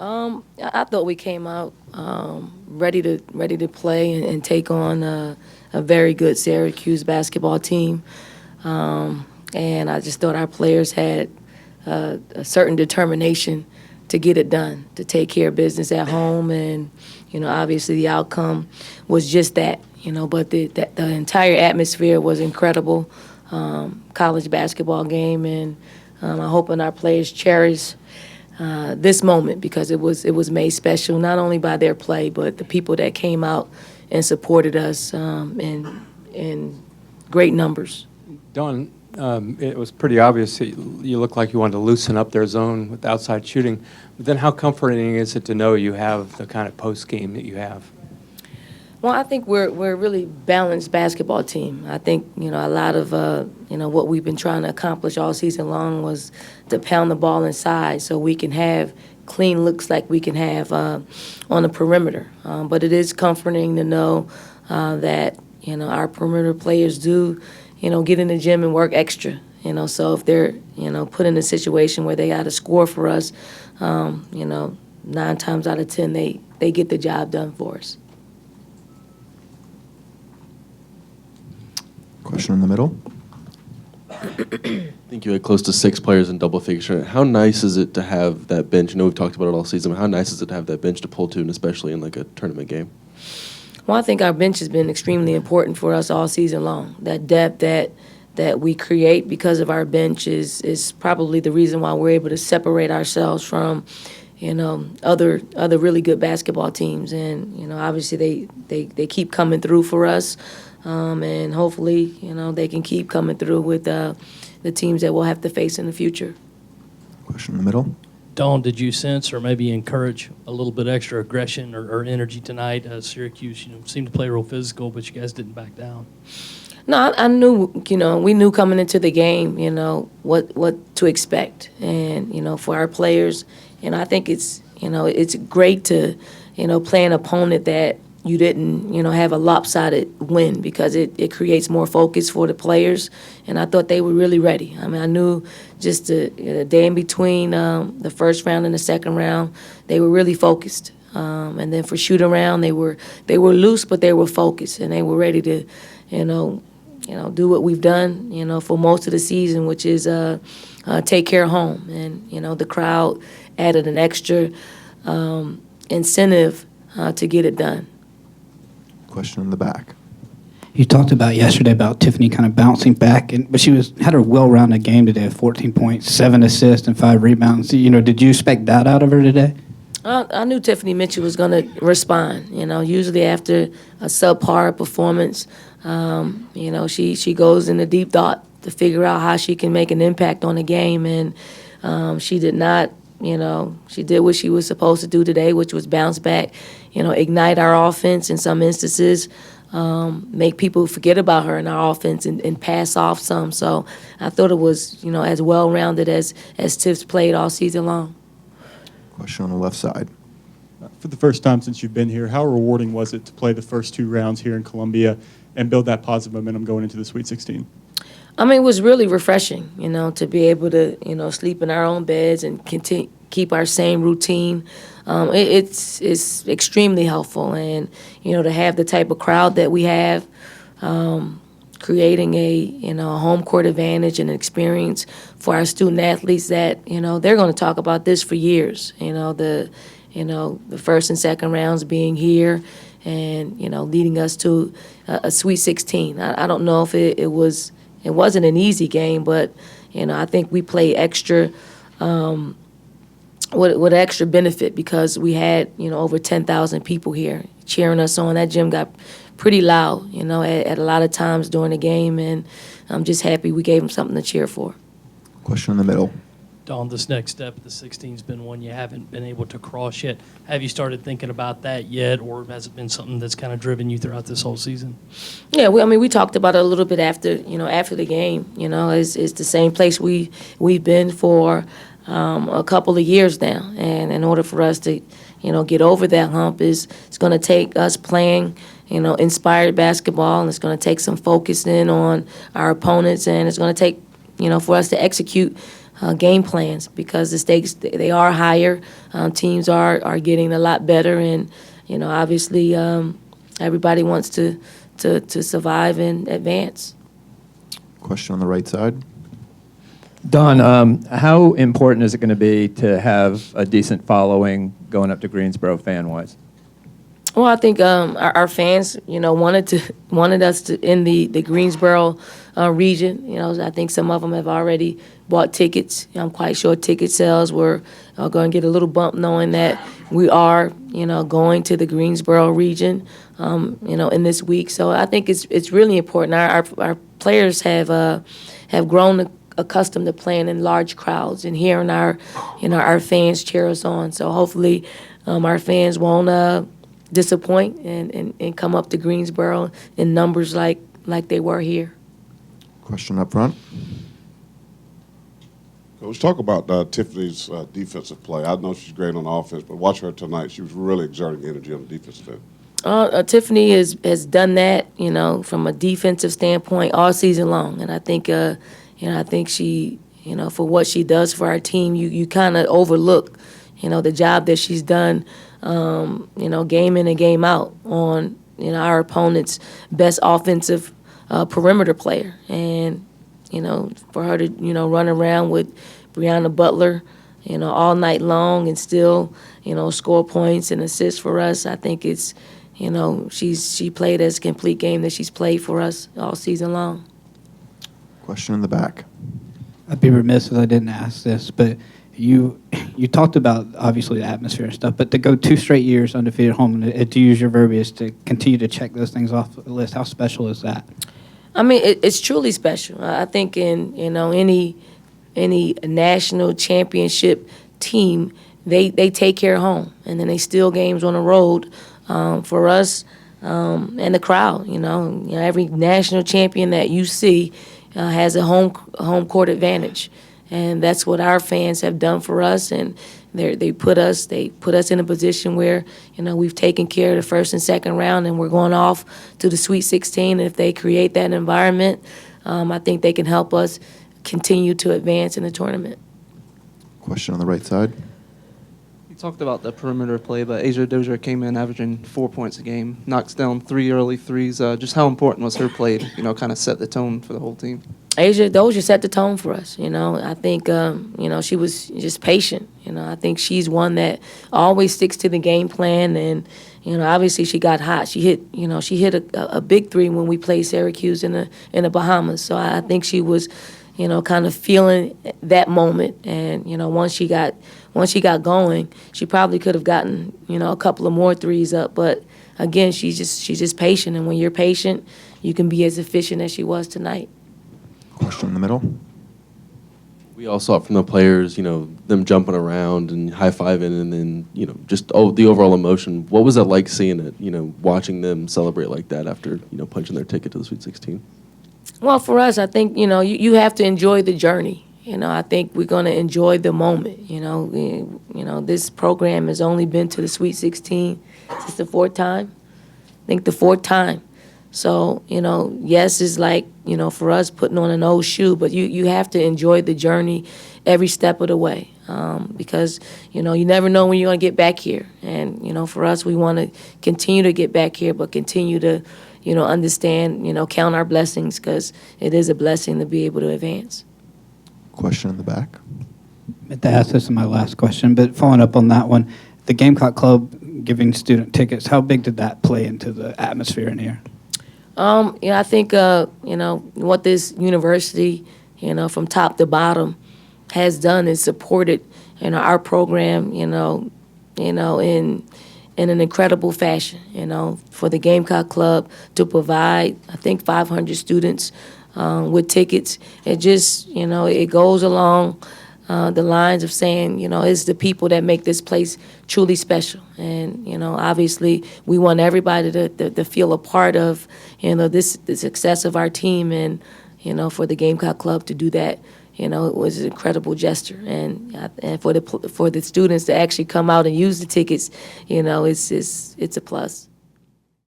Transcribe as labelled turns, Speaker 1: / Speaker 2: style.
Speaker 1: I thought we came out ready to play and take on a very good Syracuse basketball team, and I just thought our players had a certain determination to get it done, to take care of business at home, and obviously the outcome was just that. But the entire atmosphere was incredible, college basketball game, and I'm hoping our players cherish this moment because it was made special not only by their play but the people that came out and supported us in great numbers.
Speaker 2: Dawn, it was pretty obvious that you looked like you wanted to loosen up their zone with outside shooting. But then how comforting is it to know you have the kind of post game that you have?
Speaker 1: Well, I think we're a really balanced basketball team. I think a lot of what we've been trying to accomplish all season long was to pound the ball inside so we can have clean looks like we can have on the perimeter. But it is comforting to know that our perimeter players do get in the gym and work extra. So if they're put in a situation where they got to score for us, 9 times out of 10 they get the job done for us.
Speaker 3: Question in the middle.
Speaker 4: I think you had close to 6 players in double figures. How nice is it to have that bench? I know we've talked about it all season, but how nice is it to have that bench to pull to, and especially in like a tournament game?
Speaker 1: Well, I think our bench has been extremely important for us all season long. That depth that we create because of our bench is probably the reason why we're able to separate ourselves from other really good basketball teams. And obviously they keep coming through for us. And hopefully, they can keep coming through with the teams that we'll have to face in the future.
Speaker 3: Question in the middle.
Speaker 5: Dawn, did you sense or maybe encourage a little bit extra aggression or energy tonight? Syracuse, seemed to play real physical, but you guys didn't back down.
Speaker 1: No, I knew, we knew coming into the game, what to expect. And, for our players, I think it's great to, play an opponent that you didn't, have a lopsided win because it creates more focus for the players. And I thought they were really ready. I mean, I knew just the day in between the first round and the second round, they were really focused. And then for shoot around, they were loose, but they were focused and they were ready to, do what we've done, for most of the season, which is take care of home. And the crowd added an extra incentive to get it done.
Speaker 3: Question in the back.
Speaker 6: You talked about yesterday about Tiffany kind of bouncing back, but she had a well-rounded game today, 14 points, 7 assists, and 5 rebounds. Did you expect that out of her today?
Speaker 1: I knew Tiffany Mitchell was going to respond. Usually after a subpar performance, she goes into deep thought to figure out how she can make an impact on the game, and she did not. She did what she was supposed to do today, which was bounce back, ignite our offense in some instances, make people forget about her in our offense and pass off some. So I thought it was, as well-rounded as Tiff's played all season long.
Speaker 3: Question on the left side.
Speaker 7: For the first time since you've been here, how rewarding was it to play the first 2 rounds here in Columbia and build that positive momentum going into the Sweet 16?
Speaker 1: I mean, it was really refreshing, to be able to, sleep in our own beds and keep our same routine. It's extremely helpful, and to have the type of crowd that we have, creating a home court advantage and experience for our student athletes that they're going to talk about this for years. The first and second rounds being here, and leading us to a Sweet 16. I don't know if it wasn't an easy game, but I think we played extra with extra benefit because we had over 10,000 people here cheering us on. That gym got pretty loud, at a lot of times during the game, and I'm just happy we gave them something to cheer for.
Speaker 3: Question in the middle.
Speaker 5: Dawn, this next step at the 16 has been one you haven't been able to cross yet. Have you started thinking about that yet, or has it been something that's kind of driven you throughout this whole season?
Speaker 1: Yeah, we talked about it a little bit after the game. It's the same place we've been for a couple of years now, and in order for us to get over that hump, it's going to take us playing inspired basketball, and it's going to take some focus in on our opponents, and it's going to take for us to execute game plans because the stakes, they are higher. Teams are getting a lot better, and obviously everybody wants to survive and advance.
Speaker 3: Question on the right side.
Speaker 8: Dawn, how important is it going to be to have a decent following going up to Greensboro fan-wise?
Speaker 1: Well, I think our fans, wanted us to in the Greensboro region. I think some of them have already bought tickets. I'm quite sure ticket sales were going to get a little bump, knowing that we are, going to the Greensboro region, in this week. So I think it's really important. Our players have grown accustomed to playing in large crowds and hearing our fans cheer us on. So hopefully, our fans won't disappoint and come up to Greensboro in numbers like they were here.
Speaker 3: Question up front.
Speaker 9: Coach, talk about Tiffany's defensive play. I know she's great on offense, but watch her tonight. She was really exerting energy on the defensive end.
Speaker 1: Tiffany has done that, from a defensive standpoint all season long, and I think, I think she, for what she does for our team, you kind of overlook, the job that she's done, game in and game out on, our opponent's best offensive perimeter player. And, for her to, run around with Brianna Butler, all night long and still, score points and assists for us, I think it's, she played as complete game that she's played for us all season long.
Speaker 3: Question in the back.
Speaker 6: I'd be remiss if I didn't ask this, but you talked about, obviously, the atmosphere and stuff, but to go 2 straight years undefeated home, and to use your verbiage, to continue to check those things off the list, how special is that?
Speaker 1: I mean, it's truly special. I think in, any national championship team, they take care of home, and then they steal games on the road for us and the crowd. Every national champion that you see has a home court advantage, and that's what our fans have done for us. And they put us in a position where we've taken care of the first and second round, and we're going off to the Sweet 16. And if they create that environment, I think they can help us continue to advance in the tournament.
Speaker 3: Question on the right side.
Speaker 10: You talked about the perimeter play, but Asia Dozier came in averaging 4 points a game, knocks down 3 early threes. Just how important was her play to, kind of set the tone for the whole team?
Speaker 1: Asia Dozier set the tone for us. I think, she was just patient. I think she's one that always sticks to the game plan. And, obviously she got hot. She hit a big 3 when we played Syracuse in the Bahamas. So I think she was, kind of feeling that moment. And, once she got going, she probably could have gotten, a couple of more threes up. But again, she's just patient. And when you're patient, you can be as efficient as she was tonight.
Speaker 3: Question in the middle.
Speaker 4: We all saw it from the players, them jumping around and high-fiving, and then, just the overall emotion. What was that like seeing it, watching them celebrate like that after, punching their ticket to the Sweet 16?
Speaker 1: Well, for us, I think, you have to enjoy the journey. I think we're going to enjoy the moment. This program has only been to the Sweet 16 since the 4th time. I think the 4th time. So, yes, it's like, for us putting on an old shoe, but you have to enjoy the journey every step of the way because, you never know when you're going to get back here. And, for us, we want to continue to get back here, but continue to, understand, count our blessings because it is a blessing to be able to advance.
Speaker 3: Question in the back.
Speaker 6: I meant to ask this in my last question, but following up on that one, the Gamecock Club giving student tickets, how big did that play into the atmosphere in here?
Speaker 1: I think, what this university, from top to bottom has done is supported, our program, in an incredible fashion, for the Gamecock Club to provide, I think, 500 students with tickets. It just, it goes along the lines of saying, it's the people that make this place truly special. And, obviously we want everybody to feel a part of, the success of our team. And, for the Gamecock Club to do that, it was an incredible gesture. And for the students to actually come out and use the tickets, it's a plus.